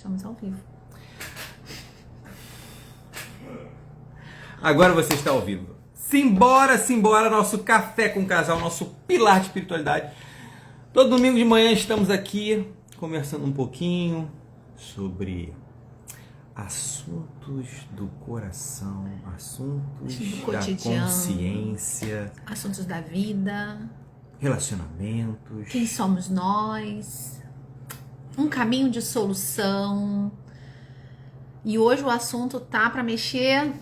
Estamos ao vivo. Agora você está ao vivo. Simbora, simbora, nosso café com casal, nosso pilar de espiritualidade. Todo domingo de manhã estamos aqui conversando um pouquinho sobre assuntos do coração, assuntos do da cotidiano, consciência, assuntos da vida, relacionamentos. quem somos nós, um caminho de solução. E hoje o assunto tá para mexer,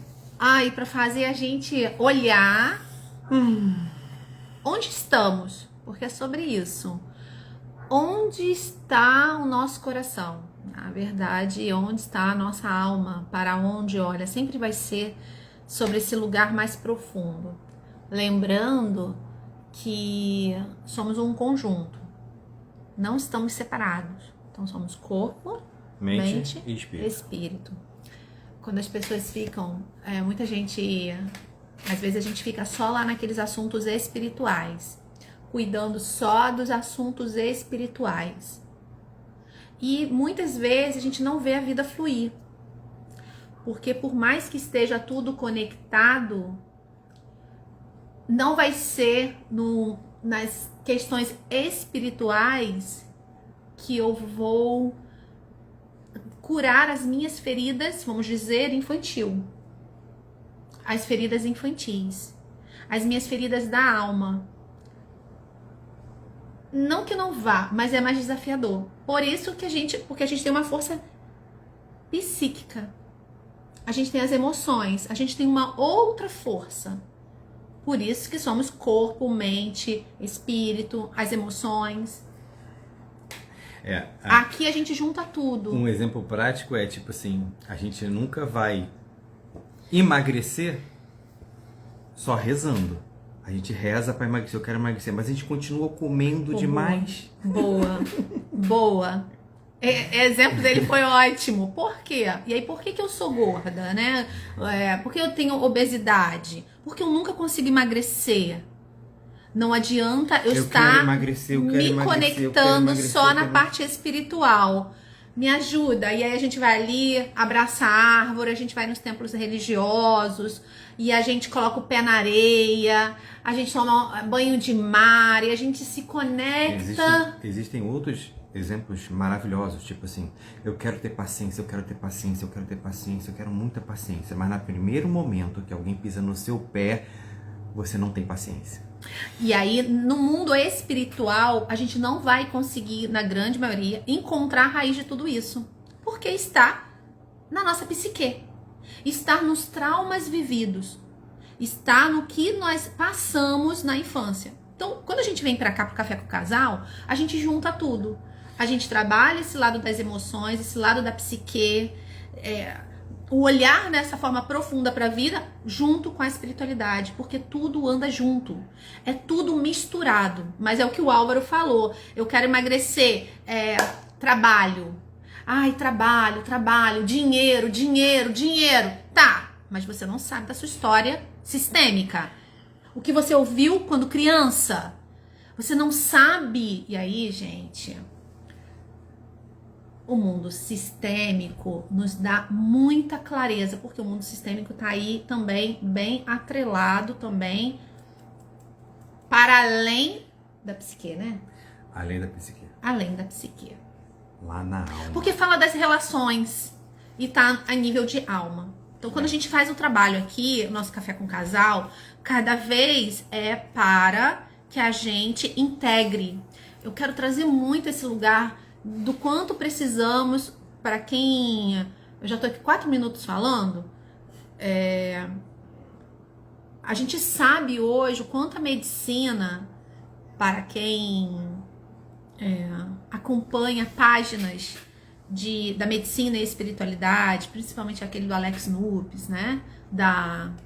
para fazer a gente olhar onde estamos, porque é sobre isso. Onde está o nosso coração? Na verdade, onde está a nossa alma? Para onde olha? Sempre vai ser sobre esse lugar mais profundo. Lembrando que somos um conjunto. Não estamos separados. Então somos corpo, mente e espírito. Quando as pessoas ficam... muita gente... Às vezes a gente fica só lá naqueles assuntos espirituais. Cuidando só dos assuntos espirituais. E muitas vezes a gente não vê a vida fluir. Porque por mais que esteja tudo conectado, não vai ser nas questões espirituais que eu vou curar as minhas feridas, vamos dizer, infantil. As feridas infantis. As minhas feridas da alma. Não que não vá, mas é mais desafiador. Por isso que porque a gente tem uma força psíquica. A gente tem as emoções, a gente tem uma outra força. Por isso que somos corpo, mente, espírito, as emoções. Aqui a gente junta tudo. Um exemplo prático é tipo assim, a gente nunca vai emagrecer só rezando. A gente reza para emagrecer, eu quero emagrecer, mas a gente continua comendo demais. Boa. Exemplo dele foi ótimo. Por quê? E aí, por que eu sou gorda, né? Por que eu tenho obesidade? Porque eu nunca consigo emagrecer. Não adianta eu estar me conectando só na parte espiritual. Me ajuda. E aí a gente vai ali, abraça a árvore, a gente vai nos templos religiosos e a gente coloca o pé na areia, a gente toma banho de mar e a gente se conecta. Existem outros exemplos maravilhosos, tipo assim, eu quero ter paciência, eu quero ter paciência, eu quero ter paciência, eu quero muita paciência, mas no primeiro momento que alguém pisa no seu pé, você não tem paciência. E aí, no mundo espiritual, a gente não vai conseguir, na grande maioria, encontrar a raiz de tudo isso. Porque está na nossa psique. Está nos traumas vividos. Está no que nós passamos na infância. Então, quando a gente vem pra cá pro Café com o Casal, a gente junta tudo. A gente trabalha esse lado das emoções, esse lado da psique, o olhar dessa forma profunda para a vida junto com a espiritualidade, porque tudo anda junto, é tudo misturado, mas é o que o Álvaro falou, eu quero emagrecer, trabalho, trabalho, dinheiro, tá, mas você não sabe da sua história sistêmica, o que você ouviu quando criança, você não sabe, e aí, gente... O mundo sistêmico nos dá muita clareza, porque o mundo sistêmico tá aí também bem atrelado também para além da psique, né? Além da psique. Além da psique. Lá na alma. Porque fala das relações e tá a nível de alma. Então, quando a gente faz o trabalho aqui, o nosso Café com Casal, cada vez é para que a gente integre. Eu quero trazer muito esse lugar do quanto precisamos, para quem... Eu já tô aqui 4 minutos falando. A gente sabe hoje o quanto a medicina, para quem acompanha páginas da medicina e espiritualidade, principalmente aquele do Alex Nupes, né?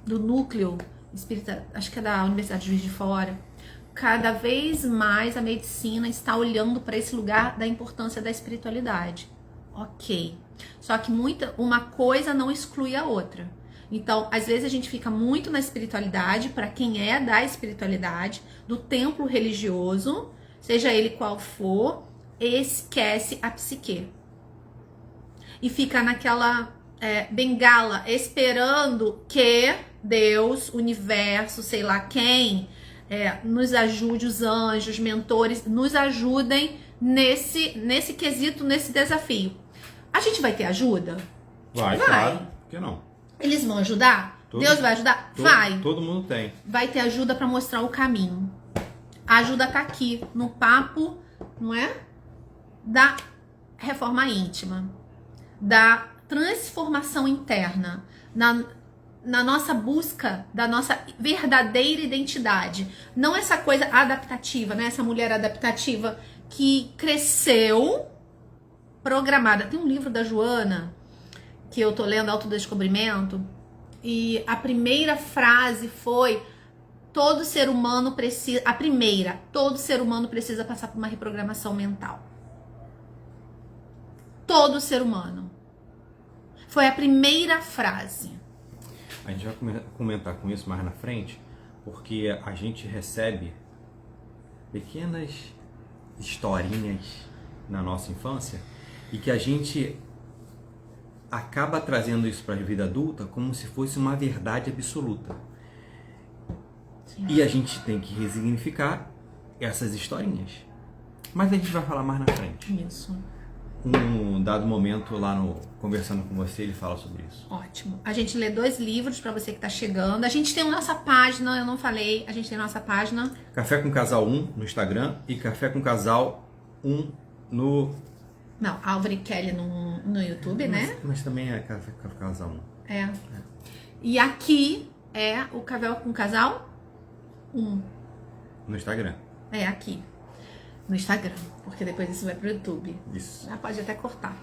Do núcleo espírita, acho que é da Universidade de Juiz de Fora. Cada vez mais a medicina está olhando para esse lugar da importância da espiritualidade. Ok. Só que uma coisa não exclui a outra. Então, às vezes a gente fica muito na espiritualidade, para quem é da espiritualidade, do templo religioso, seja ele qual for, esquece a psique. e fica naquela bengala esperando que Deus, universo, sei lá quem, nos ajude, os anjos, mentores, nos ajudem nesse quesito, nesse desafio. A gente vai ter ajuda? Vai. Claro. Por que não? Eles vão ajudar? Deus vai ajudar? Vai. Todo mundo tem. Vai ter ajuda para mostrar o caminho. A ajuda tá aqui, no papo, não é? Da reforma íntima, da transformação interna, na nossa busca da nossa verdadeira identidade. Não essa coisa adaptativa, né? Essa mulher adaptativa que cresceu programada. Tem um livro da Joana que eu tô lendo, Autodescobrimento, e a primeira frase foi: todo ser humano precisa... todo ser humano precisa passar por uma reprogramação mental. Todo ser humano. Foi a primeira frase. A gente vai comentar com isso mais na frente, porque a gente recebe pequenas historinhas na nossa infância e que a gente acaba trazendo isso para a vida adulta como se fosse uma verdade absoluta. Sim. E a gente tem que resignificar essas historinhas. Mas a gente vai falar mais na frente. Isso. Um dado momento lá conversando com você, ele fala sobre isso. Ótimo. A gente lê 2 livros para você que tá chegando. A gente tem a nossa página, eu não falei, a gente tem a nossa página. Café com Casal 1 no Instagram e Café com Casal 1 no... Não, Álvaro Kelly no YouTube, né? Mas também é Café com Casal 1. É. E aqui é o Café com Casal 1. No Instagram. É, aqui. No Instagram, porque depois isso vai pro YouTube. Isso. Já pode até cortar.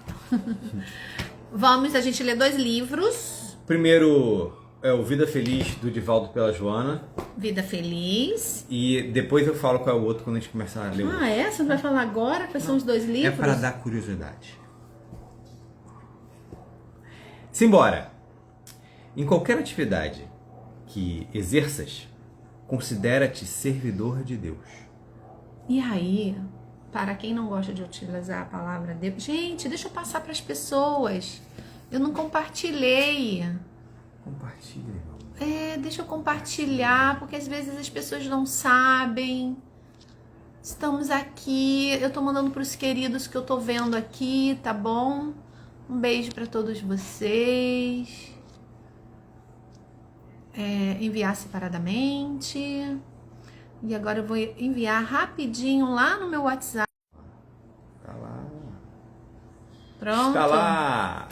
A gente lê 2 livros. Primeiro é o Vida Feliz, do Divaldo pela Joana. Vida Feliz. E depois eu falo qual é o outro quando a gente começar a ler o outro. Você vai falar agora quais são os 2 livros? É para dar curiosidade. Simbora! Em qualquer atividade que exerças, considera-te servidor de Deus. E aí, para quem não gosta de utilizar a palavra Deus, gente, deixa eu passar para as pessoas. Eu não compartilhei. Compartilha, irmão. Deixa eu compartilhar, porque às vezes as pessoas não sabem. Estamos aqui, eu tô mandando para os queridos que eu tô vendo aqui, tá bom? Um beijo para todos vocês. Enviar separadamente. E agora eu vou enviar rapidinho lá no meu WhatsApp. Tá lá. Pronto. Tá lá.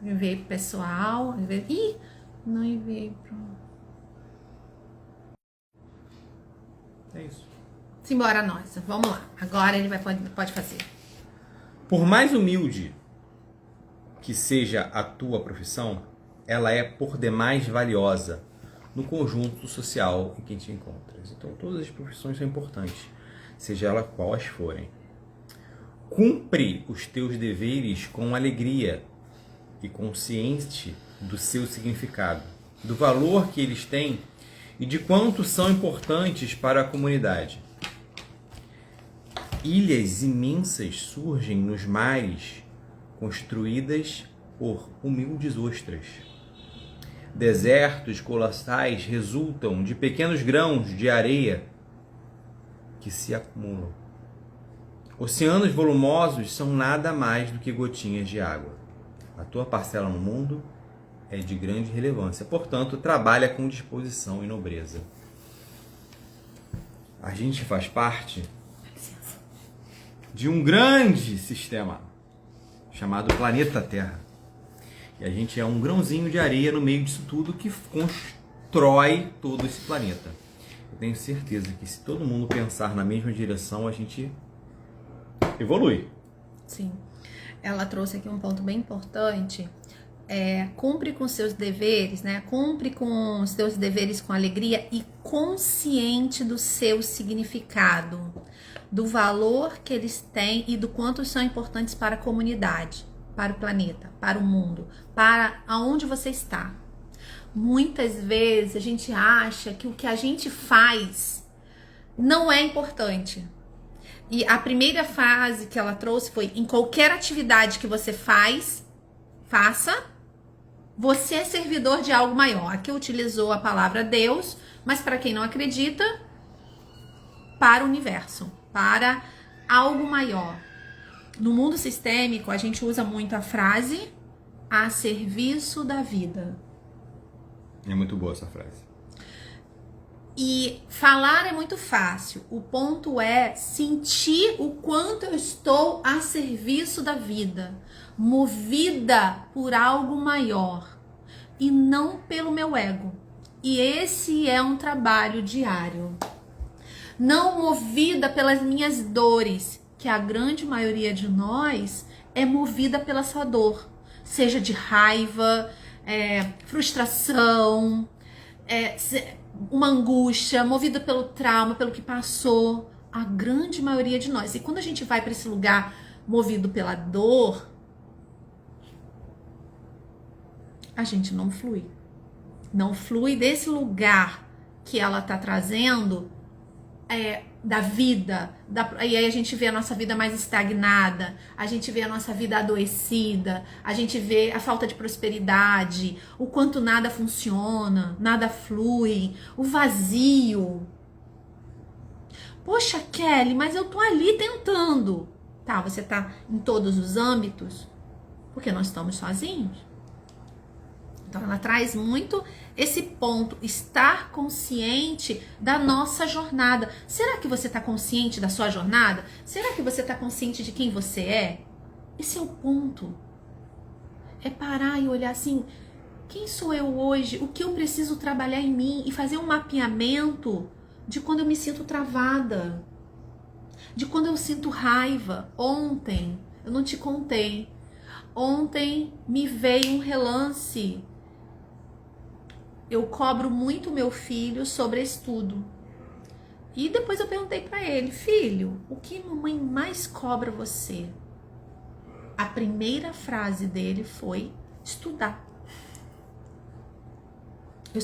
Enviei pro pessoal. Ih, não enviei pro... É isso. Simbora nós. Vamos lá. Agora ele pode fazer. Por mais humilde que seja a tua profissão, ela é por demais valiosa no conjunto social em que te encontras. Então, todas as profissões são importantes, seja elas quais forem. Cumpre os teus deveres com alegria e consciente do seu significado, do valor que eles têm e de quanto são importantes para a comunidade. Ilhas imensas surgem nos mares, construídas por humildes ostras. Desertos colossais resultam de pequenos grãos de areia que se acumulam. Oceanos volumosos são nada mais do que gotinhas de água. A tua parcela no mundo é de grande relevância, portanto, trabalha com disposição e nobreza. A gente faz parte de um grande sistema chamado planeta Terra. E a gente é um grãozinho de areia no meio disso tudo que constrói todo esse planeta. Eu tenho certeza que se todo mundo pensar na mesma direção, a gente evolui. Sim. Ela trouxe aqui um ponto bem importante. Cumpre com seus deveres, né? Cumpre com os seus deveres com alegria e consciente do seu significado, do valor que eles têm e do quanto são importantes para a comunidade, para o planeta, para o mundo, para aonde você está. Muitas vezes a gente acha que o que a gente faz não é importante. E a primeira frase que ela trouxe foi: em qualquer atividade que você faz, faça. Você é servidor de algo maior. Aqui utilizou a palavra Deus, mas para quem não acredita, para o universo, para algo maior. No mundo sistêmico, a gente usa muito a frase a serviço da vida. É muito boa essa frase. E falar é muito fácil. O ponto é sentir o quanto eu estou a serviço da vida, movida por algo maior e não pelo meu ego. E esse é um trabalho diário. Não movida pelas minhas dores, que a grande maioria de nós é movida pela sua dor, seja de raiva, frustração, uma angústia, movida pelo trauma, pelo que passou, a grande maioria de nós. E quando a gente vai para esse lugar movido pela dor, a gente não flui. Não flui desse lugar que ela tá trazendo, da vida, e aí a gente vê a nossa vida mais estagnada, a gente vê a nossa vida adoecida, a gente vê a falta de prosperidade, o quanto nada funciona, nada flui, o vazio. Poxa, Kelly, mas eu tô ali tentando. Tá, você tá em todos os âmbitos, porque nós estamos sozinhos. Então ela traz muito esse ponto, estar consciente da nossa jornada. Será que você está consciente da sua jornada? Será que você está consciente de quem você é? Esse é o ponto. É parar e olhar assim, quem sou eu hoje? O que eu preciso trabalhar em mim? E fazer um mapeamento de quando eu me sinto travada, de quando eu sinto raiva. Ontem, eu não te contei, ontem me veio um relance. Eu cobro muito meu filho sobre estudo. E depois eu perguntei pra ele, filho, o que mamãe mais cobra você? A primeira frase dele foi estudar.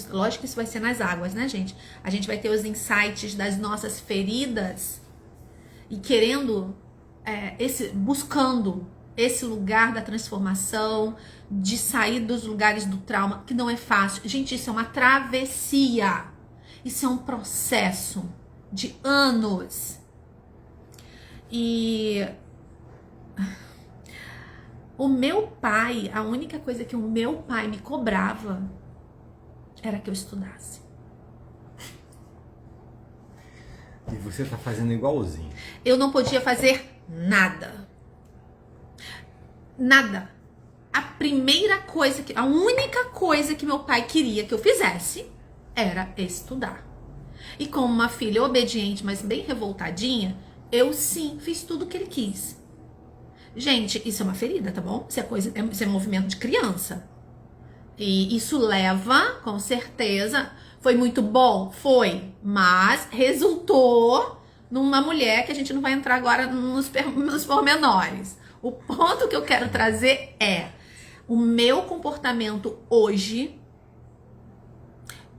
Lógico que isso vai ser nas águas, né, gente? A gente vai ter os insights das nossas feridas e querendo, buscando esse lugar da transformação, de sair dos lugares do trauma, que não é fácil. Gente, isso é uma travessia. Isso é um processo de anos. E o meu pai, a única coisa que o meu pai me cobrava era que eu estudasse. E você tá fazendo igualzinho. Eu não podia fazer nada. Nada. A única coisa que meu pai queria que eu fizesse era estudar. E como uma filha obediente, mas bem revoltadinha, eu sim fiz tudo o que ele quis. Gente, isso é uma ferida, tá bom? Isso é movimento de criança. E isso leva, com certeza, foi muito bom? Foi. Mas resultou numa mulher que a gente não vai entrar agora nos pormenores. O ponto que eu quero trazer é o meu comportamento hoje,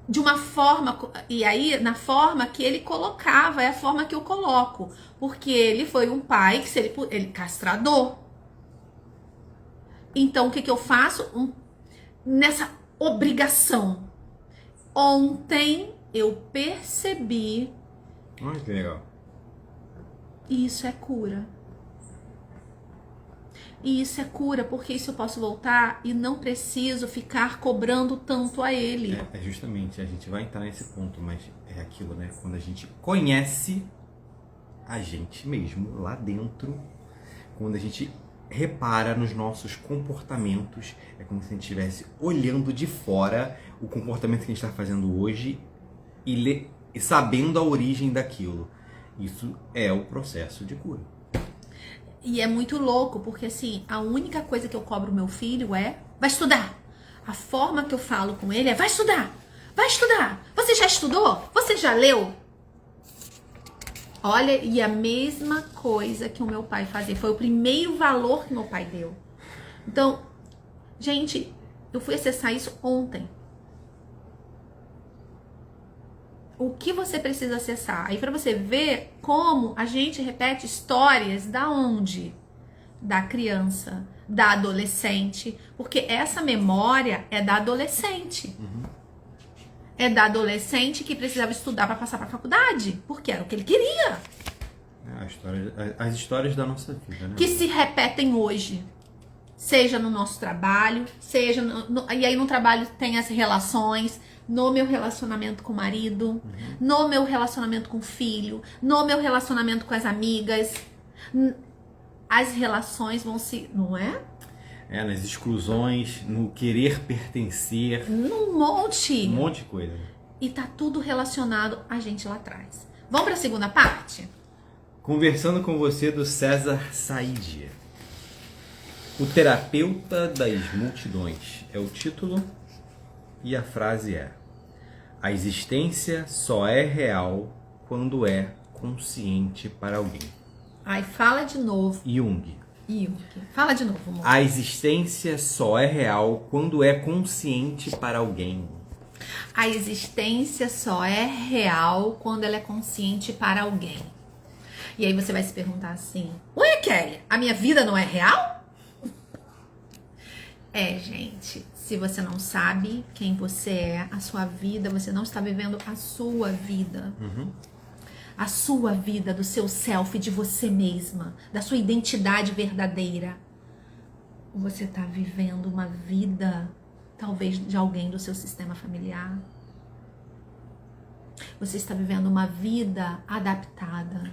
de uma forma, e aí na forma que ele colocava, é a forma que eu coloco, porque ele foi um pai que ele castrador. Então o que eu faço? Nessa obrigação. Ontem eu percebi. Olha que legal. E isso é cura. E isso é cura, porque isso eu posso voltar e não preciso ficar cobrando tanto a ele. Justamente, a gente vai entrar nesse ponto, mas é aquilo, né? Quando a gente conhece a gente mesmo lá dentro, quando a gente repara nos nossos comportamentos, é como se a gente estivesse olhando de fora o comportamento que a gente está fazendo hoje e sabendo a origem daquilo. Isso é o processo de cura. E é muito louco, porque assim, a única coisa que eu cobro meu filho é, vai estudar. A forma que eu falo com ele é, vai estudar, vai estudar. Você já estudou? Você já leu? Olha, e a mesma coisa que o meu pai fazia. Foi o primeiro valor que meu pai deu. Então, gente, eu fui acessar isso ontem. O que você precisa acessar? Aí para você ver como a gente repete histórias da onde? Da criança. da adolescente, porque essa memória é da adolescente. É da adolescente que precisava estudar para passar para a faculdade, porque era o que ele queria. As histórias da nossa vida, né? Que se repetem hoje. Seja no nosso trabalho, seja e aí no trabalho tem as relações, no meu relacionamento com o marido, no meu relacionamento com o filho, no meu relacionamento com as amigas. As relações vão se, não é? Nas exclusões, no querer pertencer. Num monte. Um monte de coisa. E tá tudo relacionado a gente lá atrás. Vamos para a segunda parte? Conversando com você, do César Said. O terapeuta das multidões é o título e a frase é: a existência só é real quando é consciente para alguém. Ai, fala de novo. Jung. Fala de novo, amor. A existência só é real quando é consciente para alguém. A existência só é real quando ela é consciente para alguém. E aí você vai se perguntar assim: ué, Kelly, a minha vida não é real? Gente, se você não sabe quem você é, a sua vida, você não está vivendo a sua vida. A sua vida, do seu self, de você mesma, da sua identidade verdadeira. Você está vivendo uma vida, talvez, de alguém do seu sistema familiar. Você está vivendo uma vida adaptada,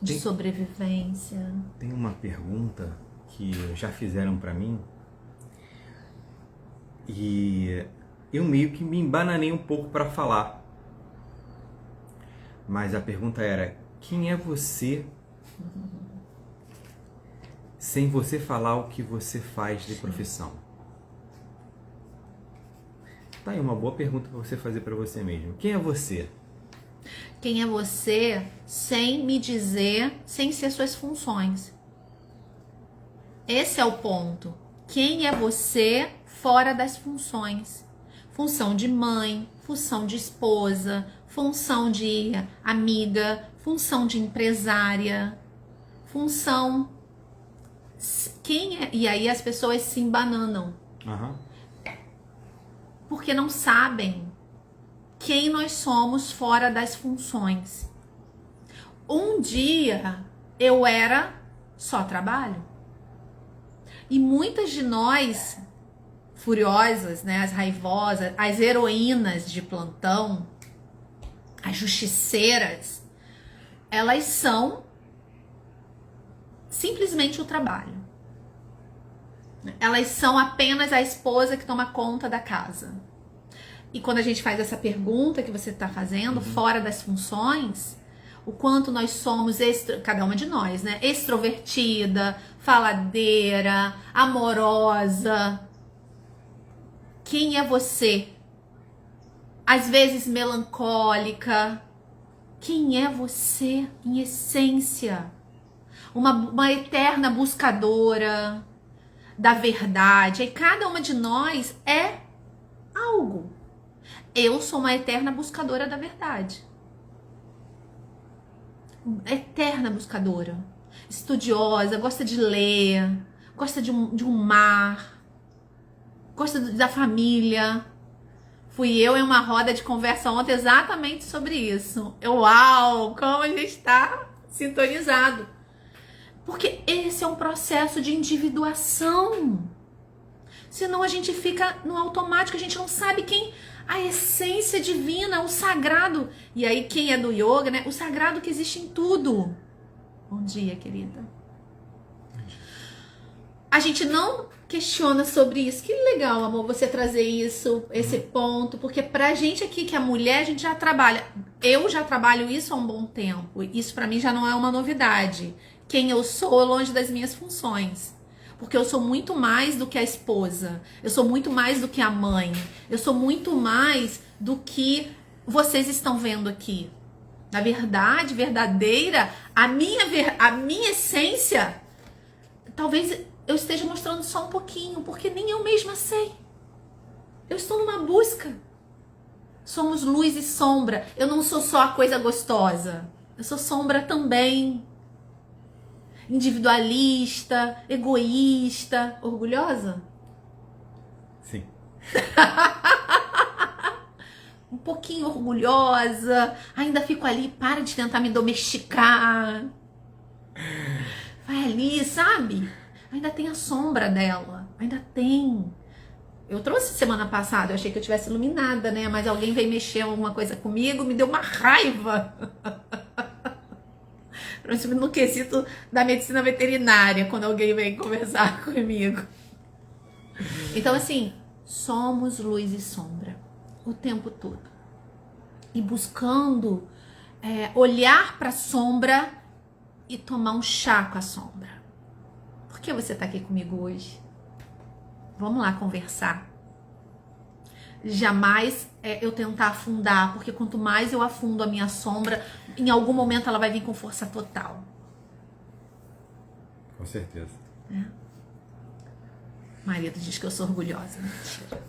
de sobrevivência. Tem uma pergunta que já fizeram para mim e eu meio que me embananei um pouco para falar. Mas a pergunta era: quem é você sem você falar o que você faz de profissão? Tá aí uma boa pergunta para você fazer para você mesmo. Quem é você? Quem é você sem me dizer, sem ser suas funções? Esse é o ponto. Quem é você fora das funções? Função de mãe, função de esposa, função de amiga, função de empresária, função... Quem é? E aí as pessoas se embananam. Porque não sabem quem nós somos fora das funções. Um dia eu era só trabalho. E muitas de nós, furiosas, né, as raivosas, as heroínas de plantão, as justiceiras, elas são simplesmente o trabalho. Elas são apenas a esposa que toma conta da casa. E quando a gente faz essa pergunta que você está fazendo, fora das funções, o quanto nós somos, cada uma de nós, né? Extrovertida, faladeira, amorosa. Quem é você? Às vezes melancólica. Quem é você em essência? Uma eterna buscadora da verdade. E cada uma de nós é algo. Eu sou uma eterna buscadora da verdade. Eterna buscadora. Estudiosa, gosta de ler, gosta de um mar, gosta da família. Fui eu em uma roda de conversa ontem exatamente sobre isso. Uau, como a gente está sintonizado. Porque esse é um processo de individuação. Senão a gente fica no automático, a gente não sabe quem... A essência divina, o sagrado. E aí quem é do yoga, né? O sagrado que existe em tudo. Bom dia, querida. A gente não questiona sobre isso. Que legal, amor, você trazer isso, esse ponto. Porque pra gente aqui, que é mulher, a gente já trabalha. Eu já trabalho isso há um bom tempo. Isso pra mim já não é uma novidade. Quem eu sou longe das minhas funções. Porque eu sou muito mais do que a esposa. Eu sou muito mais do que a mãe. Eu sou muito mais do que vocês estão vendo aqui. Na verdade, verdadeira, a minha essência, talvez eu esteja mostrando só um pouquinho, porque nem eu mesma sei. Eu estou numa busca. Somos luz e sombra. Eu não sou só a coisa gostosa. Eu sou sombra também. individualista, egoísta, orgulhosa? Sim. Um pouquinho orgulhosa, ainda fico ali, para de tentar me domesticar. Vai ali, sabe? Ainda tem a sombra dela, ainda tem. Eu trouxe semana passada, eu achei que eu tivesse iluminada, né? Mas alguém veio mexer alguma coisa comigo, me deu uma raiva. Principalmente no quesito da medicina veterinária, quando alguém vem conversar comigo. Então, assim, somos luz e sombra o tempo todo. E buscando olhar para a sombra e tomar um chá com a sombra. Por que você está aqui comigo hoje? Vamos lá conversar. Jamais eu tentar afundar, porque quanto mais eu afundo a minha sombra, em algum momento ela vai vir com força total. Com certeza. Marido diz que eu sou orgulhosa. Mentira.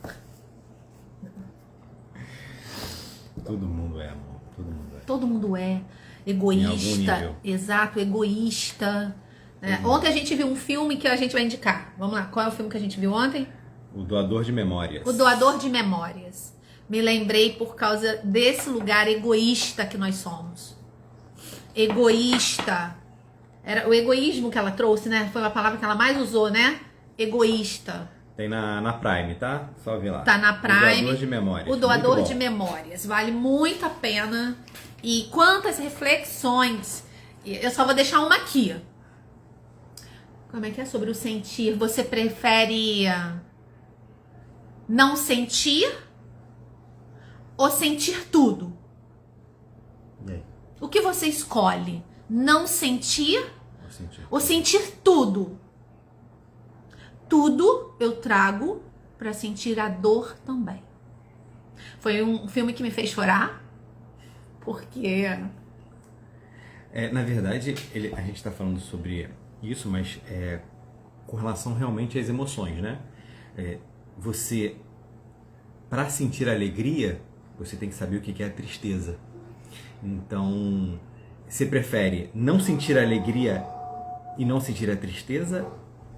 Todo mundo é, amor. Todo mundo é. Todo mundo é Em egoísta. algum nível. Exato, egoísta. Né? Ontem a gente viu um filme que a gente vai indicar. Vamos lá, qual é o filme que a gente viu ontem? O Doador de Memórias. O Doador de Memórias. Me lembrei por causa desse lugar egoísta que nós somos. Egoísta. Era o egoísmo que ela trouxe, né? Foi a palavra que ela mais usou, né? Egoísta. Tem na Prime, tá? Só ver lá. Tá na Prime. O Doador de Memórias. O Doador Muito de bom. Memórias. Vale muito a pena. E quantas reflexões. Eu só vou deixar uma aqui. Como é que é sobre o sentir? Você prefere não sentir ou sentir tudo? E aí? O que você escolhe? Não sentir Vou sentir. ou sentir tudo? Tudo eu trago para sentir a dor também. Foi um filme que me fez chorar, porque Na verdade, a gente está falando sobre isso, mas com relação realmente às emoções, né? Você, para sentir alegria, você tem que saber o que é a tristeza. Então, você prefere não sentir a alegria e não sentir a tristeza,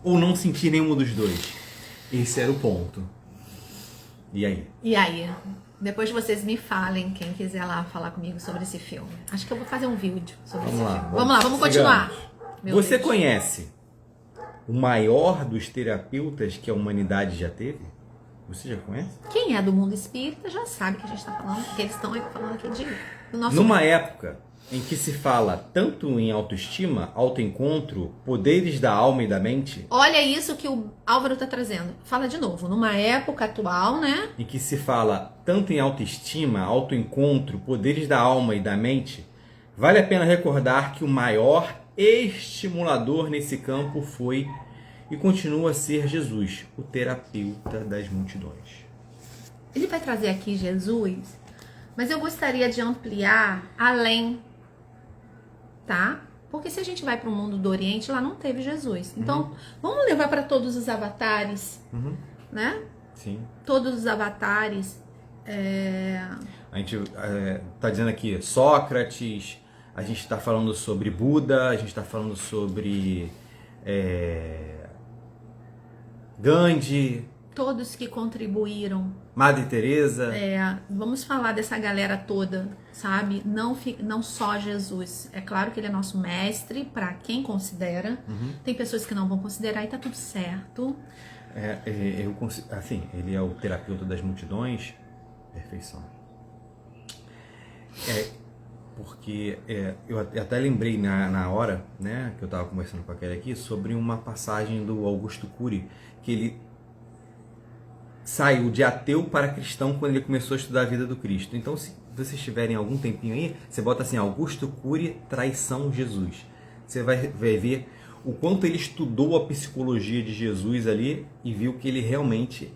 ou não sentir nenhum dos dois? Esse era o ponto. E aí? E aí? Depois vocês me falem, quem quiser lá falar comigo sobre esse filme. Acho que eu vou fazer um vídeo sobre esse filme. Vamos lá, vamos continuar. Meu Você Deus. conhece o maior dos terapeutas que a humanidade já teve? Você já conhece? Quem é do mundo espírita já sabe que a gente está falando, que eles estão falando aqui do nosso... Numa época em que se fala tanto em autoestima, autoencontro, poderes da alma e da mente, Olha isso que o Álvaro está trazendo. Fala de novo. Numa época atual, né? em que se fala tanto em autoestima, autoencontro, poderes da alma e da mente, vale a pena recordar que o maior estimulador nesse campo foi e continua a ser Jesus, o terapeuta das multidões. Ele vai trazer aqui Jesus, mas eu gostaria de ampliar além, tá? Porque se a gente vai para o mundo do Oriente, lá não teve Jesus. Então, vamos levar para todos os avatares, né? Sim. Todos os avatares. A gente está dizendo aqui Sócrates, a gente está falando sobre Buda, a gente está falando sobre Gandhi, Todos que contribuíram. Madre Teresa. Vamos falar dessa galera toda, sabe? Não só Jesus. É claro que ele é nosso mestre, para quem considera. Tem pessoas que não vão considerar e tá tudo certo. Assim, ele é o terapeuta das multidões. Perfeição. Porque eu até lembrei na hora, né, que eu estava conversando com aquele aqui, sobre uma passagem do Augusto Cury, que ele saiu de ateu para cristão quando ele começou a estudar a vida do Cristo. Então, se vocês tiverem algum tempinho aí, você bota assim, Augusto Cury, traição Jesus. Você vai ver o quanto ele estudou a psicologia de Jesus ali e viu que ele realmente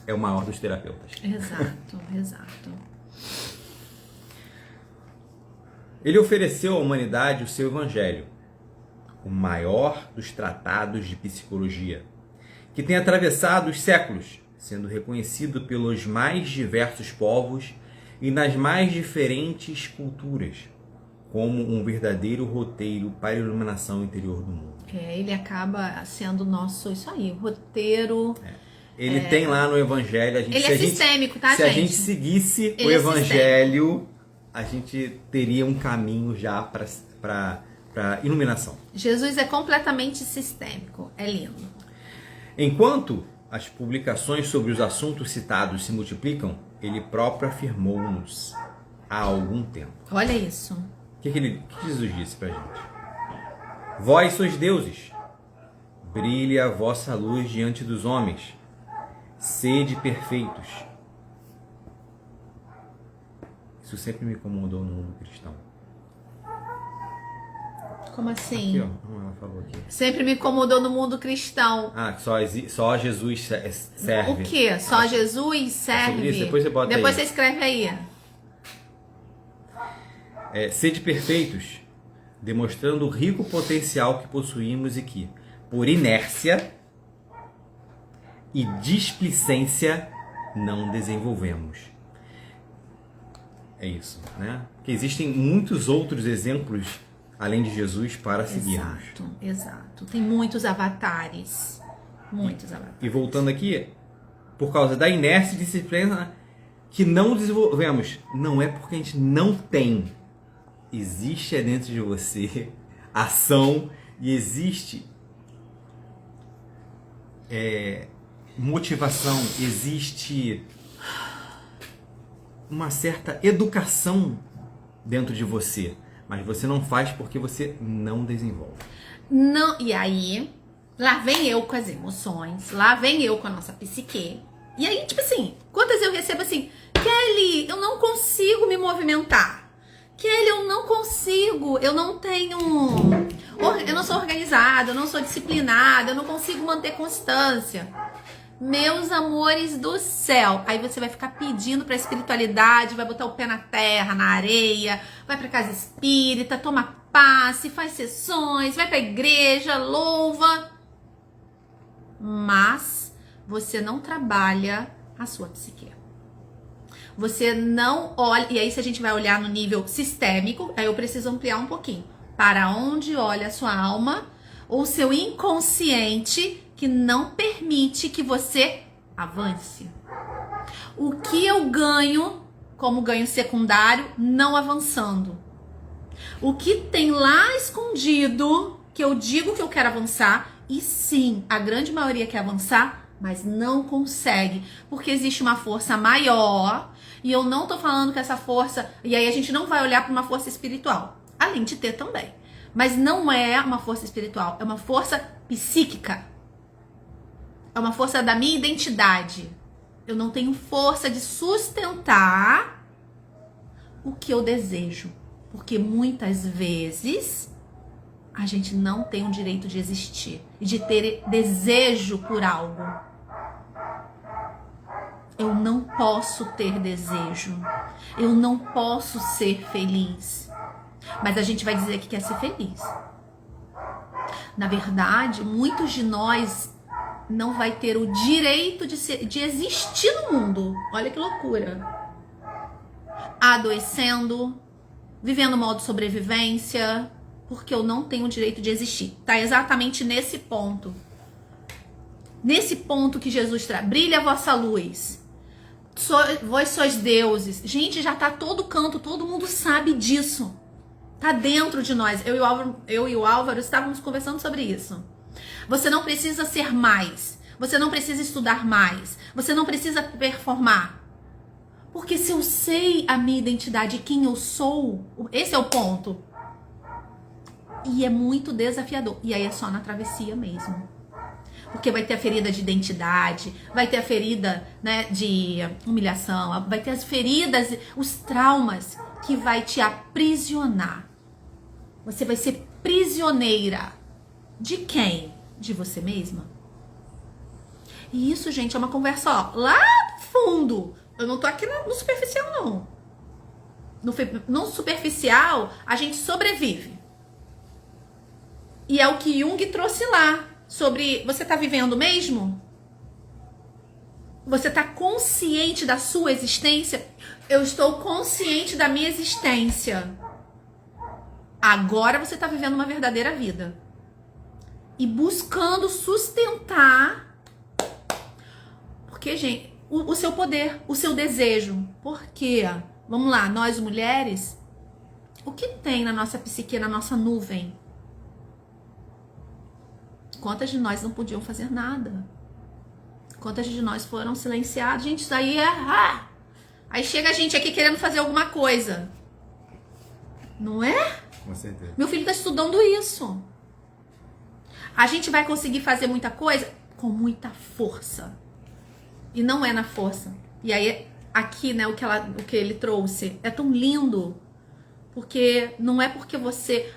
é o maior dos terapeutas. Exato, exato. Ele ofereceu à humanidade o seu evangelho, o maior dos tratados de psicologia, que tem atravessado os séculos, sendo reconhecido pelos mais diversos povos e nas mais diferentes culturas, como um verdadeiro roteiro para a iluminação interior do mundo. Ele acaba sendo o nosso, isso aí, roteiro. Ele tem lá no Evangelho. Ele é sistêmico, tá, gente? Se a gente seguisse o Evangelho, a gente teria um caminho já para iluminação. Jesus é completamente sistêmico. É lindo. Enquanto as publicações sobre os assuntos citados se multiplicam, ele próprio afirmou-nos há algum tempo. Olha isso. O que Jesus disse pra gente? Vós sois deuses, brilhe a vossa luz diante dos homens, sede perfeitos. Isso sempre me incomodou no mundo cristão. Como assim? Aqui, ó. Ela falou aqui. Sempre me incomodou no mundo cristão. Só Jesus serve. O quê? Só Jesus serve? Isso, depois você bota aí. Depois você escreve aí. Sede perfeitos, demonstrando o rico potencial que possuímos e que, por inércia e displicência, não desenvolvemos. É isso, né? Porque existem muitos outros exemplos além de Jesus para seguirmos. Exato. Tem muitos avatares. E voltando aqui, por causa da inércia e disciplina que não desenvolvemos, não é porque a gente não tem. Existe dentro de você ação e existe motivação, existe uma certa educação dentro de você, mas você não faz porque você não desenvolve. Não, e aí, lá vem eu com as emoções, lá vem eu com a nossa psique. E aí, tipo assim, quantas eu recebo assim, Kelly, eu não consigo me movimentar. Kelly, eu não consigo, eu não sou organizada, eu não sou disciplinada, eu não consigo manter constância. Meus amores do céu, aí você vai ficar pedindo pra espiritualidade, vai botar o pé na terra, na areia, vai pra casa espírita, toma passe, faz sessões, vai pra igreja, louva. Mas você não trabalha a sua psique. Você não olha, e aí se a gente vai olhar no nível sistêmico, aí eu preciso ampliar um pouquinho. Para onde olha a sua alma ou seu inconsciente que não permite que você avance? O que eu ganho como ganho secundário não avançando? O que tem lá escondido que eu digo que eu quero avançar e sim, a grande maioria quer avançar, mas não consegue, porque existe uma força maior. E eu não tô falando que essa força... E aí a gente não vai olhar para uma força espiritual. Além de ter também. Mas não é uma força espiritual. É uma força psíquica. É uma força da minha identidade. Eu não tenho força de sustentar o que eu desejo. Porque muitas vezes a gente não tem o direito de existir. E de ter desejo por algo. Eu não posso ter desejo. Eu não posso ser feliz. Mas a gente vai dizer que quer ser feliz. Na verdade, muitos de nós não vai ter o direito de existir no mundo. Olha que loucura. Adoecendo, vivendo modo sobrevivência, porque eu não tenho o direito de existir. Tá exatamente nesse ponto. Nesse ponto que Jesus traz. Brilha a vossa luz. Vós sois deuses. Gente, já tá todo canto, todo mundo sabe disso. Tá dentro de nós. Eu e o Álvaro estávamos conversando sobre isso. Você não precisa ser mais. Você não precisa estudar mais. Você não precisa performar. Porque se eu sei a minha identidade, quem eu sou, esse é o ponto. E é muito desafiador. E aí é só na travessia mesmo. Porque vai ter a ferida de identidade, vai ter a ferida, né, de humilhação, vai ter as feridas, os traumas que vai te aprisionar. Você vai ser prisioneira. De quem? De você mesma. E isso, gente, é uma conversa, ó, lá fundo. Eu não tô aqui no superficial, não. No superficial, a gente sobrevive. E é o que Jung trouxe lá. Sobre, você tá vivendo mesmo? Você tá consciente da sua existência? Eu estou consciente da minha existência. Agora você está vivendo uma verdadeira vida. E buscando sustentar, porque, gente, o seu poder, o seu desejo. Porque, vamos lá, nós mulheres, o que tem na nossa psique, na nossa nuvem? Quantas de nós não podiam fazer nada? Quantas de nós foram silenciadas? Gente, isso aí é... Aí chega a gente aqui querendo fazer alguma coisa. Não é? Com certeza. Meu filho está estudando isso. A gente vai conseguir fazer muita coisa com muita força. E não é na força. E aí, aqui, né, o que ele trouxe é tão lindo. Porque não é porque você...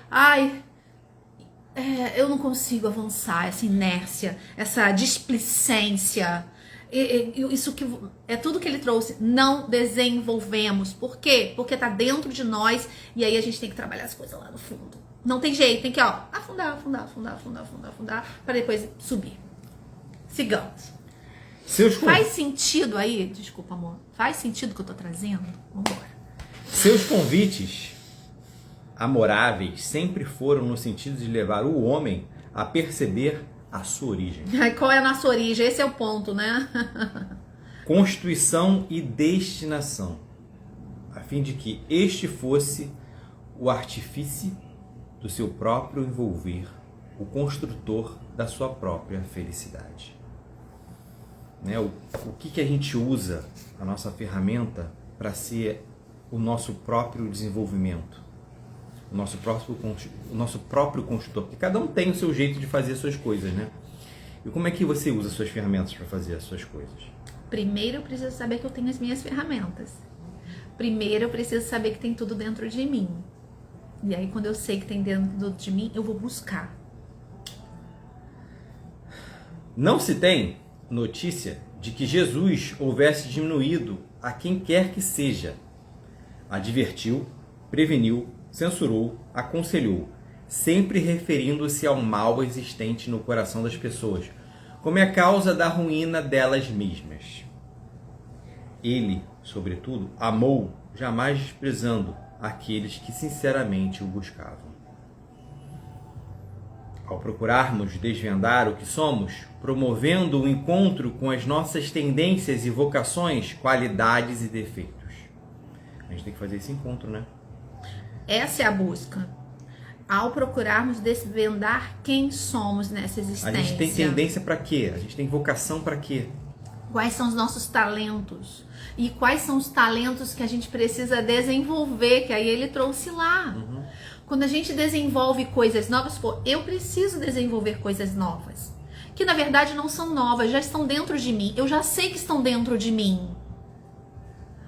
eu não consigo avançar, essa inércia, essa displicência. Isso que é tudo que ele trouxe. Não desenvolvemos. Por quê? Porque tá dentro de nós e aí a gente tem que trabalhar as coisas lá no fundo. Não tem jeito, tem que afundar para depois subir. Sigamos. Faz sentido aí? Desculpa, amor. Faz sentido o que eu tô trazendo? Vamos embora. Seus convites amoráveis sempre foram no sentido de levar o homem a perceber a sua origem. Qual é a nossa origem? Esse é o ponto, né? Constituição e destinação, a fim de que este fosse o artífice do seu próprio envolver, o construtor da sua própria felicidade. Né? O que a gente usa, a nossa ferramenta, para ser o nosso próprio desenvolvimento, o nosso próprio construtor, porque cada um tem o seu jeito de fazer as suas coisas, né? E como é que você usa as suas ferramentas para fazer as suas coisas? Primeiro eu preciso saber que eu tenho as minhas ferramentas. Primeiro eu preciso saber que tem tudo dentro de mim. E aí quando eu sei que tem dentro de mim, eu vou buscar. Não se tem notícia de que Jesus houvesse diminuído a quem quer que seja. Advertiu, preveniu, censurou, aconselhou, sempre referindo-se ao mal existente no coração das pessoas, como é a causa da ruína delas mesmas. Ele, sobretudo, amou, jamais desprezando aqueles que sinceramente o buscavam. Ao procurarmos desvendar o que somos, promovendo o encontro com as nossas tendências e vocações, qualidades e defeitos. A gente tem que fazer esse encontro, né? Essa é a busca. Ao procurarmos desvendar quem somos nessa existência. A gente tem tendência para quê? A gente tem vocação para quê? Quais são os nossos talentos? E quais são os talentos que a gente precisa desenvolver? Que aí ele trouxe lá. Uhum. Quando a gente desenvolve coisas novas, eu preciso desenvolver coisas novas. Que na verdade não são novas, já estão dentro de mim. Eu já sei que estão dentro de mim.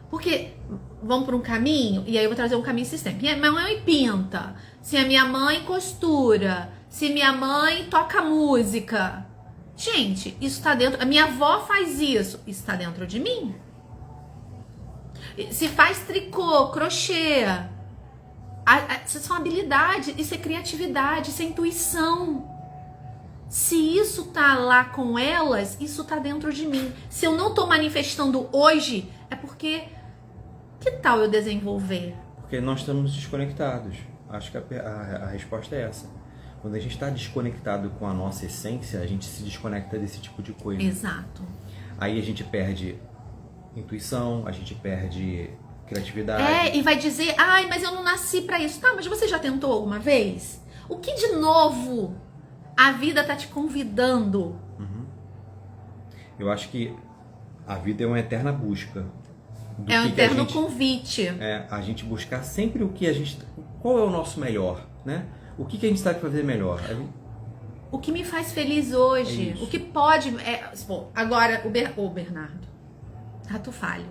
Porque vamos por um caminho, e aí eu vou trazer um caminho sistêmico. Minha mãe pinta, se a minha mãe costura, se minha mãe toca música. Gente, isso está dentro. A minha avó faz isso está dentro de mim. Se faz tricô, crochê, isso são habilidades, isso é criatividade, isso é intuição. Se isso tá lá com elas, isso tá dentro de mim. Se eu não tô manifestando hoje, é porque... Que tal eu desenvolver? Porque nós estamos desconectados. Acho que a resposta é essa. Quando a gente está desconectado com a nossa essência, a gente se desconecta desse tipo de coisa. Exato. Aí a gente perde intuição, a gente perde criatividade. E vai dizer, mas eu não nasci pra isso. Tá, mas você já tentou alguma vez? O que de novo a vida tá te convidando? Uhum. Eu acho que a vida é uma eterna busca. É um eterno convite. A gente buscar sempre o que a gente... Qual é o nosso melhor, né? O que a gente sabe fazer melhor? O que me faz feliz hoje? O que pode... agora, o Bernardo. Rato falho.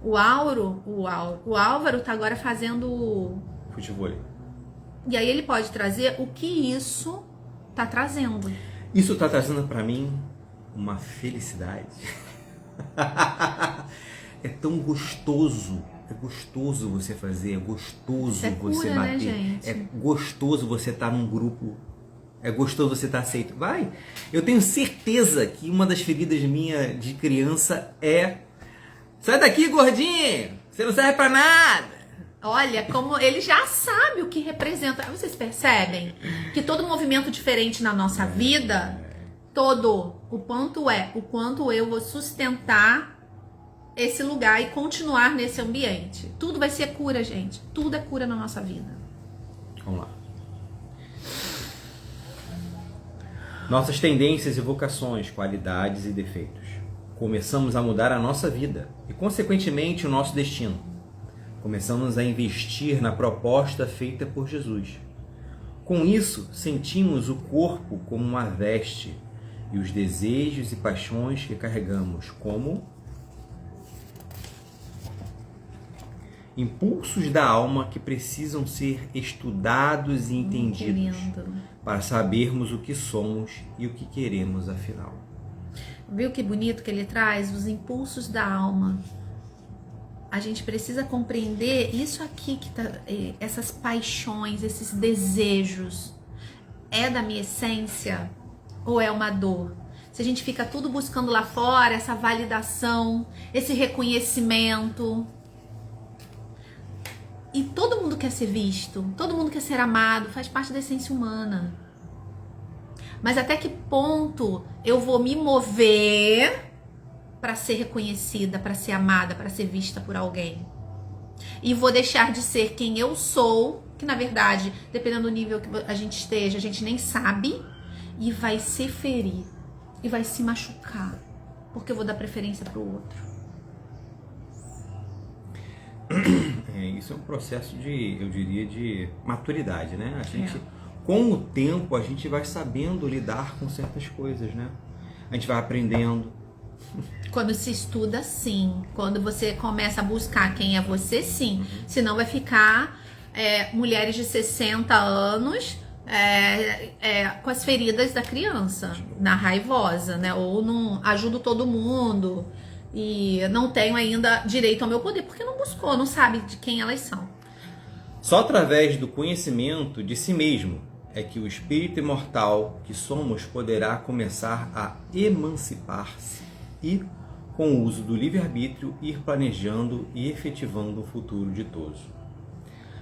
O Álvaro tá agora fazendo... Futebol. E aí ele pode trazer o que isso tá trazendo. Isso tá trazendo pra mim uma felicidade. É tão gostoso. É gostoso você fazer, é gostoso você bater. Né, gente? É gostoso você estar num grupo. É gostoso você estar aceito. Vai! Eu tenho certeza que uma das feridas minha de criança é... Sai daqui, gordinho! Você não serve pra nada! Olha, como ele já sabe o que representa. Vocês percebem que todo movimento diferente na nossa vida, o quanto eu vou sustentar esse lugar e continuar nesse ambiente. Tudo vai ser cura, gente. Tudo é cura na nossa vida. Vamos lá. Nossas tendências e vocações, qualidades e defeitos. Começamos a mudar a nossa vida e, consequentemente, o nosso destino. Começamos a investir na proposta feita por Jesus. Com isso, sentimos o corpo como uma veste e os desejos e paixões que carregamos como impulsos da alma que precisam ser estudados e entendidos para sabermos o que somos e o que queremos afinal. Viu que bonito que ele traz? Os impulsos da alma. A gente precisa compreender isso aqui, que tá, essas paixões, esses desejos. É da minha essência ou é uma dor? Se a gente fica tudo buscando lá fora, essa validação, esse reconhecimento. E todo mundo quer ser visto, todo mundo quer ser amado, faz parte da essência humana. Mas até que ponto eu vou me mover para ser reconhecida, para ser amada, para ser vista por alguém? E vou deixar de ser quem eu sou, que na verdade, dependendo do nível que a gente esteja, a gente nem sabe, e vai se ferir, e vai se machucar, porque eu vou dar preferência para o outro. Isso é um processo de, eu diria, de maturidade, né? A gente, com o tempo, a gente vai sabendo lidar com certas coisas, né? A gente vai aprendendo. Quando se estuda, sim. Quando você começa a buscar quem é você, sim. Senão vai ficar mulheres de 60 anos com as feridas da criança, na raivosa, né? Ou não ajudo todo mundo e não tenho ainda direito ao meu poder, porque não buscou, não sabe de quem elas são. Só através do conhecimento de si mesmo é que o espírito imortal que somos poderá começar a emancipar-se e, com o uso do livre-arbítrio, ir planejando e efetivando um futuro ditoso.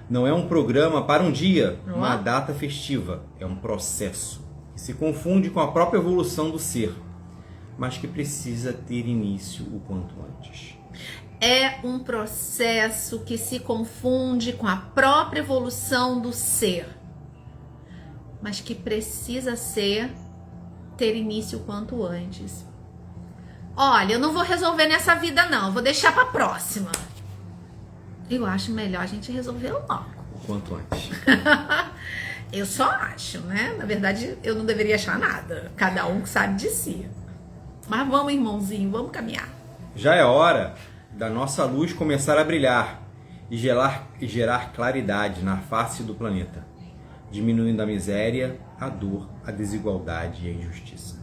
Não é um programa para um dia, uma data festiva, é um processo que se confunde com a própria evolução do ser, mas que precisa ter início o quanto antes. É um processo que se confunde com a própria evolução do ser, mas que precisa ter início o quanto antes. Olha, eu não vou resolver nessa vida não, vou deixar para a próxima. Eu acho melhor a gente resolver logo. O quanto antes. Eu só acho, né? Na verdade, eu não deveria achar nada. Cada um sabe de si. Mas vamos, irmãozinho, vamos caminhar. Já é hora da nossa luz começar a brilhar e gerar claridade na face do planeta, diminuindo a miséria, a dor, a desigualdade e a injustiça.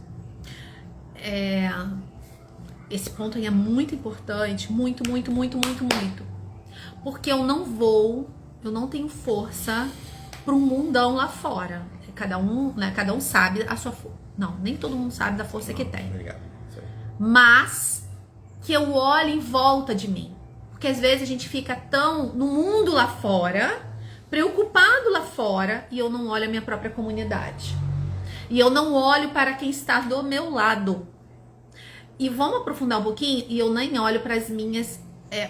Esse ponto aí é muito importante, muito. Porque eu não tenho força para um mundão lá fora. Cada um sabe a sua força. Não, nem todo mundo sabe da força que tem. Obrigado. Mas que eu olhe em volta de mim. Porque às vezes a gente fica tão no mundo lá fora, preocupado lá fora, e eu não olho a minha própria comunidade. E eu não olho para quem está do meu lado. E vamos aprofundar um pouquinho, e eu nem olho para as minhas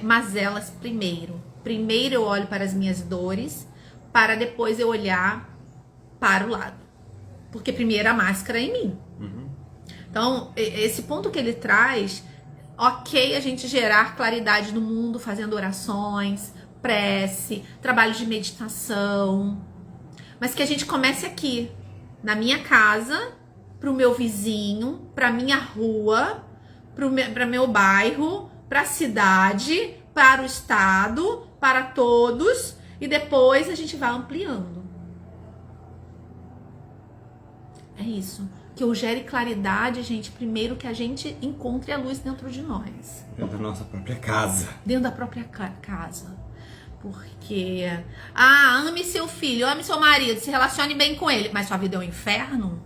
mazelas primeiro. Primeiro eu olho para as minhas dores, para depois eu olhar para o lado. Porque primeiro a máscara é em mim. Então, esse ponto que ele traz, ok, a gente gerar claridade no mundo, fazendo orações, prece, trabalho de meditação, mas que a gente comece aqui, na minha casa, pro meu vizinho, pra minha rua, para meu bairro, pra cidade, para o estado, para todos, e depois a gente vai ampliando. É isso. Que eu gere claridade, gente, primeiro que a gente encontre a luz dentro de nós. Dentro da nossa própria casa. Dentro da própria casa. Porque, ame seu filho, ame seu marido, se relacione bem com ele, mas sua vida é um inferno?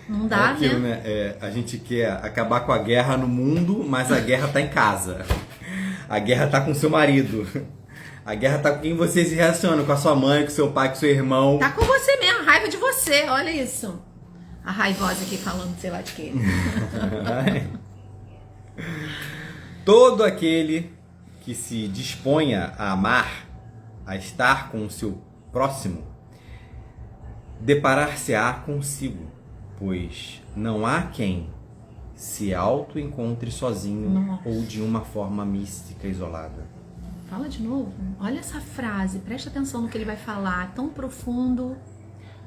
Não dá, aquilo, né? A gente quer acabar com a guerra no mundo, mas a guerra tá em casa. A guerra tá com seu marido. A guerra tá com quem você se relaciona, com a sua mãe, com seu pai, com seu irmão. Tá com você mesmo, raiva de você, olha isso. A raivosa aqui falando sei lá de quê. Todo aquele que se disponha a amar, a estar com o seu próximo, deparar-se-á consigo, pois não há quem se auto-encontre sozinho. Nossa. Ou de uma forma mística isolada. Fala de novo. Olha essa frase, presta atenção no que ele vai falar, tão profundo.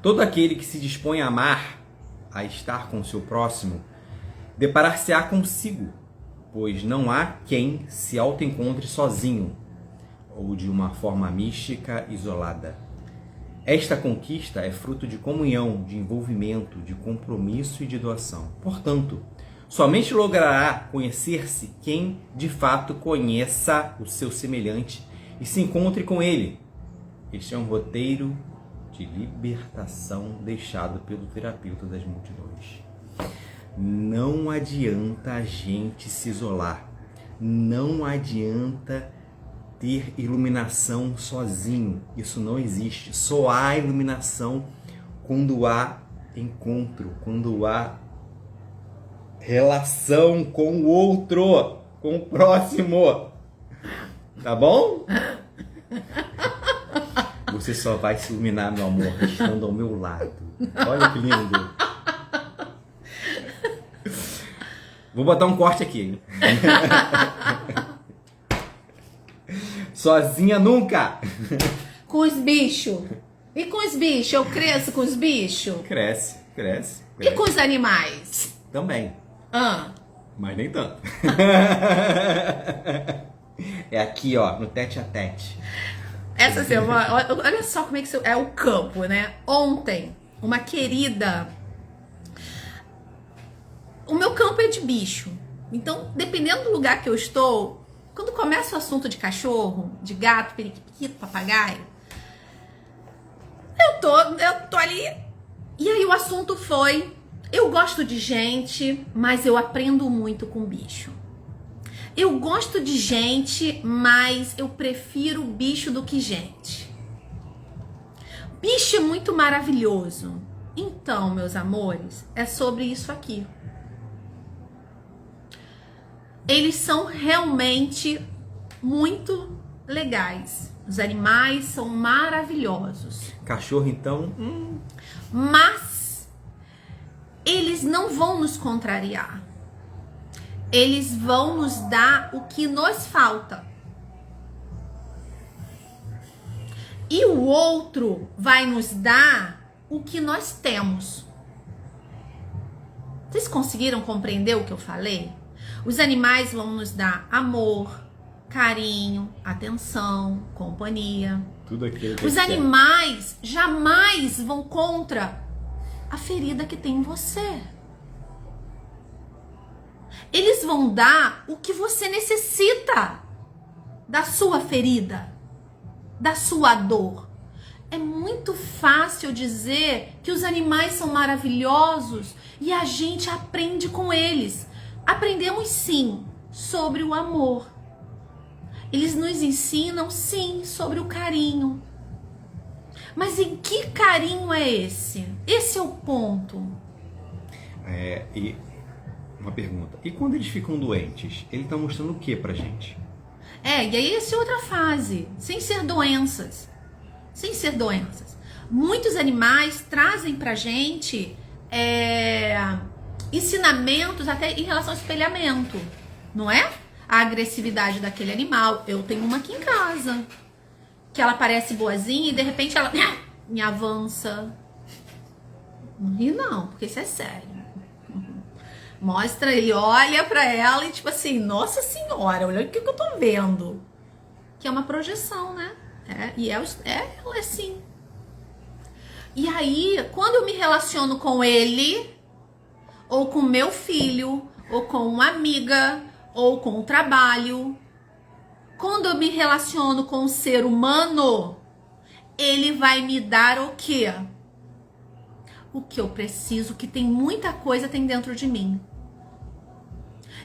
Todo aquele que se dispõe a amar, a estar com o seu próximo, deparar-se-á consigo, pois não há quem se auto-encontre sozinho, ou de uma forma mística isolada. Esta conquista é fruto de comunhão, de envolvimento, de compromisso e de doação. Portanto, somente logrará conhecer-se quem de fato conheça o seu semelhante e se encontre com ele. Este é um roteiro de libertação deixado pelo terapeuta das multidões. Não adianta a gente se isolar. Não adianta ter iluminação sozinho. Isso não existe. Só há iluminação quando há encontro, quando há relação com o outro, com o próximo. Tá bom? Você só vai se iluminar, meu amor, estando ao meu lado. Olha que lindo. Vou botar um corte aqui. Sozinha nunca. Com os bichos. E com os bichos? Eu cresço com os bichos? Cresce. E com os animais? Também. Mas nem tanto. É aqui, ó, no tete a tete. Essa semana, olha só como é que é o campo, né? Ontem, uma querida... O meu campo é de bicho. Então, dependendo do lugar que eu estou, quando começa o assunto de cachorro, de gato, periquito, papagaio, eu tô ali. E aí o assunto foi... Eu gosto de gente, mas eu aprendo muito com bicho. Eu gosto de gente, mas eu prefiro bicho do que gente. Bicho é muito maravilhoso. Então, meus amores, é sobre isso aqui. Eles são realmente muito legais. Os animais são maravilhosos. Cachorro, então... Mas eles não vão nos contrariar. Eles vão nos dar o que nos falta. E o outro vai nos dar o que nós temos. Vocês conseguiram compreender o que eu falei? Os animais vão nos dar amor, carinho, atenção, companhia. Tudo aquilo que os animais jamais vão contra a ferida que tem em você. Eles vão dar o que você necessita da sua ferida, da sua dor. É muito fácil dizer que os animais são maravilhosos e a gente aprende com eles. Aprendemos sim sobre o amor. Eles nos ensinam sim sobre o carinho. Mas em que carinho é esse? Esse é o ponto. E uma pergunta. E quando eles ficam doentes, ele está mostrando o que pra gente? E aí essa é outra fase. Sem ser doenças. Sem ser doenças. Muitos animais trazem pra gente ensinamentos até em relação ao espelhamento. Não é? A agressividade daquele animal. Eu tenho uma aqui em casa. Que ela parece boazinha e de repente ela me avança. Não ri não, porque isso é sério. Mostra, ele olha pra ela e tipo assim, nossa senhora, olha o que eu tô vendo. Que é uma projeção, né? Ela é assim. E aí, quando eu me relaciono com ele, ou com meu filho, ou com uma amiga, ou com o trabalho, quando eu me relaciono com o ser humano, ele vai me dar o quê? O que eu preciso, que tem muita coisa tem dentro de mim.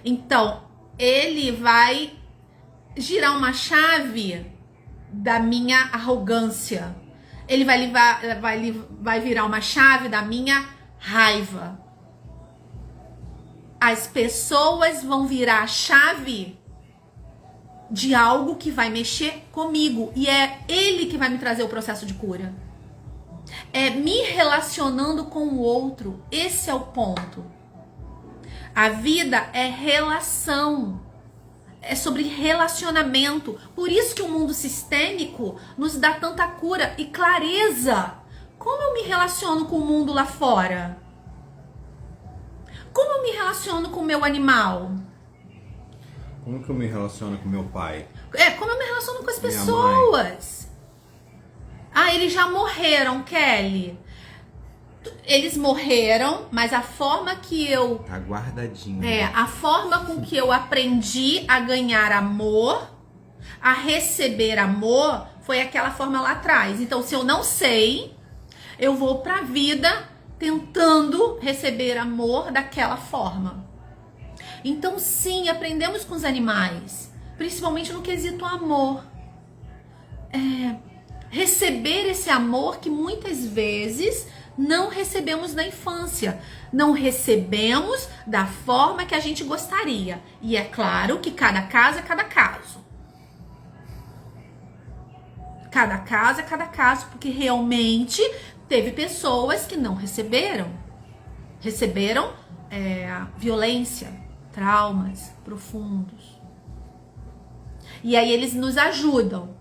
Então, ele vai girar uma chave da minha arrogância. Ele vai virar uma chave da minha raiva. As pessoas vão virar a chave de algo que vai mexer comigo. E é ele que vai me trazer o processo de cura. É me relacionando com o outro. Esse é o ponto. A vida é relação. É sobre relacionamento. Por isso que o mundo sistêmico nos dá tanta cura e clareza. Como eu me relaciono com o mundo lá fora? Como eu me relaciono com o meu animal? Como que eu me relaciono com meu pai? Como eu me relaciono com as Minha pessoas? Ah, eles já morreram, Kelly. Eles morreram, mas a forma que eu... Tá guardadinho. A forma com que eu aprendi a ganhar amor, a receber amor, foi aquela forma lá atrás. Então, se eu não sei, eu vou pra vida tentando receber amor daquela forma. Então, sim, aprendemos com os animais, principalmente no quesito amor. Receber esse amor que muitas vezes não recebemos na infância. Não recebemos da forma que a gente gostaria. E é claro que cada caso é cada caso. Cada caso é cada caso, porque realmente teve pessoas que não receberam. Receberam violência, traumas profundos. E aí eles nos ajudam.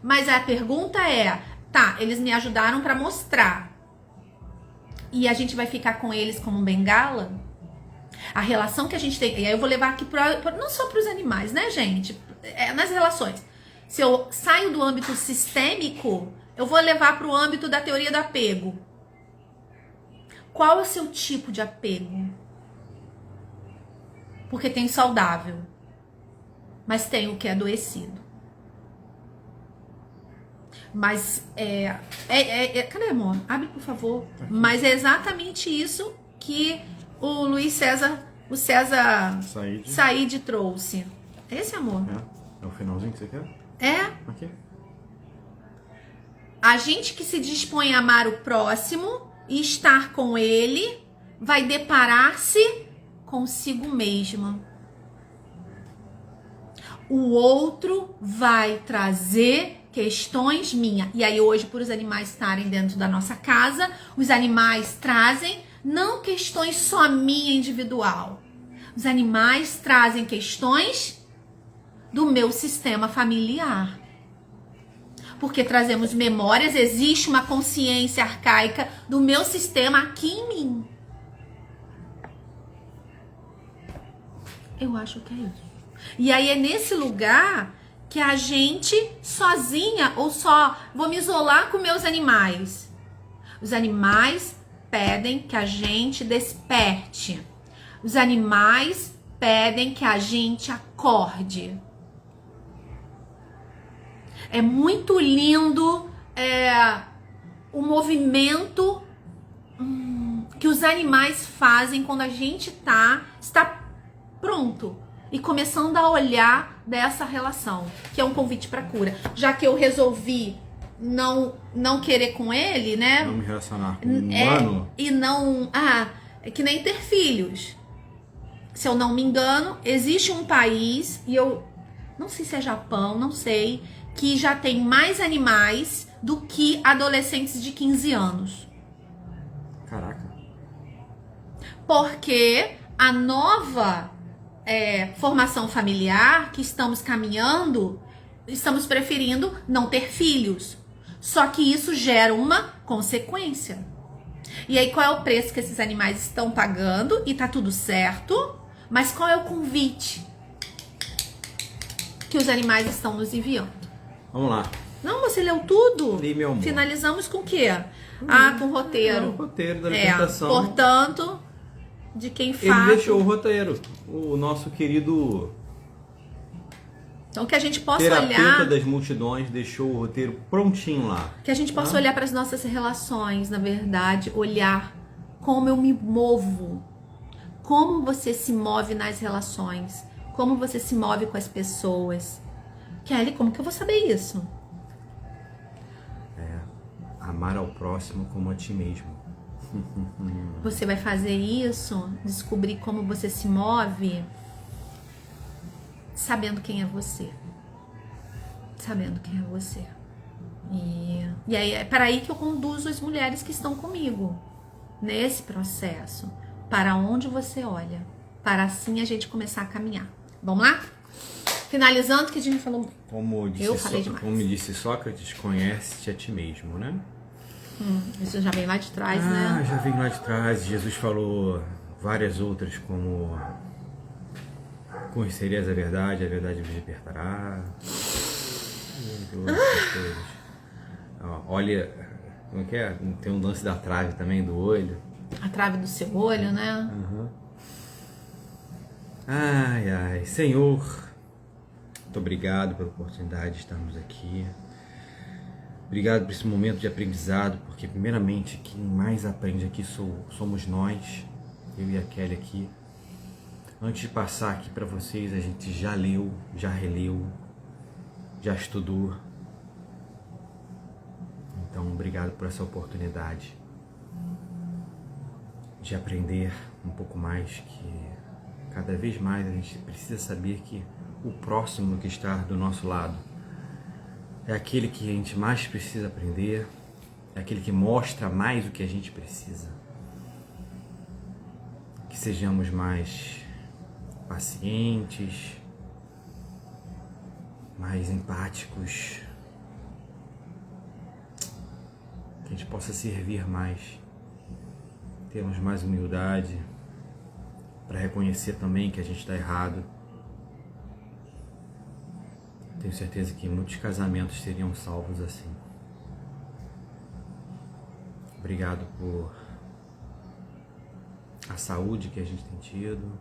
Mas a pergunta é, tá, eles me ajudaram para mostrar. E a gente vai ficar com eles como um bengala? A relação que a gente tem... E aí eu vou levar aqui não só para os animais, né, gente? Nas relações. Se eu saio do âmbito sistêmico, eu vou levar para o âmbito da teoria do apego. Qual é o seu tipo de apego? Porque tem saudável. Mas tem o que é adoecido. Mas cadê, amor? Abre, por favor. Mas é exatamente isso que o Luiz César, o César Said trouxe. Esse, amor? É o finalzinho que você quer? Aqui. A gente que se dispõe a amar o próximo e estar com ele vai deparar-se consigo mesma. O outro vai trazer questões minhas. E aí hoje, por os animais estarem dentro da nossa casa, os animais trazem não questões só minha individual. Os animais trazem questões do meu sistema familiar. Porque trazemos memórias, existe uma consciência arcaica do meu sistema aqui em mim. Eu acho que é isso. E aí é nesse lugar que a gente sozinha ou só vou me isolar com meus animais. Os animais pedem que a gente desperte. Os animais pedem que a gente acorde. É muito lindo o movimento que os animais fazem quando a gente está pronto e começando a olhar dessa relação, que é um convite para cura. Já que eu resolvi não querer com ele, né? Não me relacionar com um humano. E não... é que nem ter filhos. Se eu não me engano, existe um país, e eu não sei se é Japão, não sei, que já tem mais animais do que adolescentes de 15 anos. Caraca. Porque a nova formação familiar que estamos caminhando, estamos preferindo não ter filhos. Só que isso gera uma consequência. E aí qual é o preço que esses animais estão pagando? E tá tudo certo, mas qual é o convite que os animais estão nos enviando? Vamos lá. Não, você leu tudo? Li, meu amor. Finalizamos com o quê? Com o roteiro. O roteiro da alimentação. Portanto, de quem faz. Ele deixou o roteiro. O nosso querido então que a gente possa terapeuta olhar, das multidões deixou o roteiro prontinho lá. que a gente possa olhar para as nossas relações, na verdade, olhar como eu me movo, como você se move nas relações, como você se move com as pessoas. Kelly, como que eu vou saber isso? amar ao próximo como a ti mesmo. Você vai fazer isso, descobrir como você se move, sabendo quem é você. Sabendo quem é você. E aí é para aí que eu conduzo as mulheres que estão comigo nesse processo. Para onde você olha, para assim a gente começar a caminhar. Vamos lá? Finalizando, que a gente falou. Como disse Sócrates, conhece-te a ti mesmo, né? Isso já vem lá de trás, né? Já vem lá de trás. Jesus falou várias outras, como conhecereis a verdade vos libertará. Olha, como é que é? Tem um lance da trave também, do olho. A trave do seu olho, né? Ai, ai, Senhor, muito obrigado pela oportunidade de estarmos aqui. Obrigado por esse momento de aprendizado, porque primeiramente quem mais aprende aqui somos nós, eu e a Kelly aqui. Antes de passar aqui para vocês, a gente já leu, já releu, já estudou. Então, obrigado por essa oportunidade de aprender um pouco mais, que cada vez mais a gente precisa saber que o próximo que está do nosso lado é aquele que a gente mais precisa aprender, é aquele que mostra mais o que a gente precisa. Que sejamos mais pacientes, mais empáticos, que a gente possa servir mais, termos mais humildade para reconhecer também que a gente está errado. Tenho certeza que muitos casamentos seriam salvos assim. Obrigado por a saúde que a gente tem tido.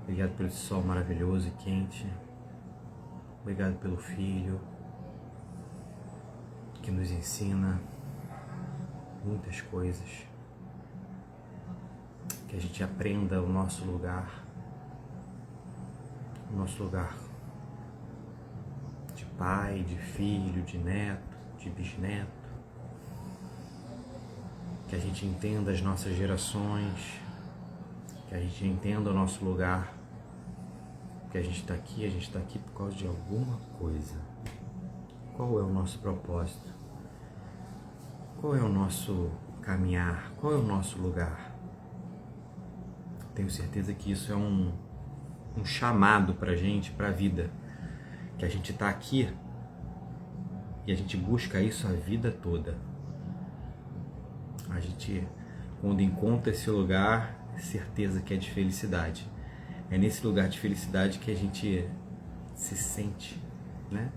Obrigado pelo sol maravilhoso e quente. Obrigado pelo filho que nos ensina muitas coisas. Que a gente aprenda o nosso lugar de pai, de filho, de neto, de bisneto. Que a gente entenda as nossas gerações, que a gente entenda o nosso lugar, que a gente está aqui por causa de alguma coisa. Qual é o nosso propósito? Qual é o nosso caminhar? Qual é o nosso lugar? Tenho certeza que isso é um chamado pra gente, pra vida. Que a gente tá aqui e a gente busca isso a vida toda. A gente, quando encontra esse lugar, é certeza que é de felicidade. É nesse lugar de felicidade que a gente se sente, né?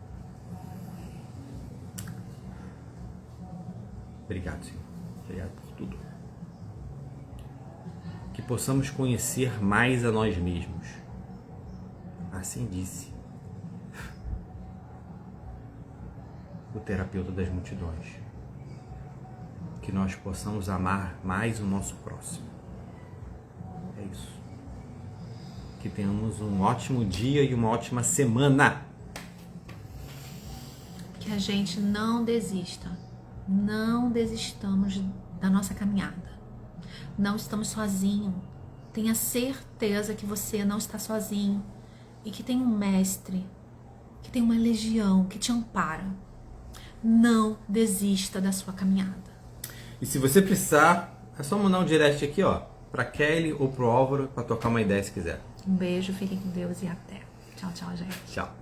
Obrigado, Senhor. Obrigado por tudo. Que possamos conhecer mais a nós mesmos. Assim disse o terapeuta das multidões. Que nós possamos amar mais o nosso próximo. É isso. Que tenhamos um ótimo dia e uma ótima semana. Que a gente não desista. Não desistamos da nossa caminhada. Não estamos sozinhos. Tenha certeza que você não está sozinho. E que tem um mestre, que tem uma legião que te ampara. Não desista da sua caminhada. E se você precisar, é só mandar um direct aqui, ó, pra Kelly ou pro Álvaro, pra trocar uma ideia se quiser. Um beijo, fiquem com Deus e até. Tchau, tchau, gente. Tchau.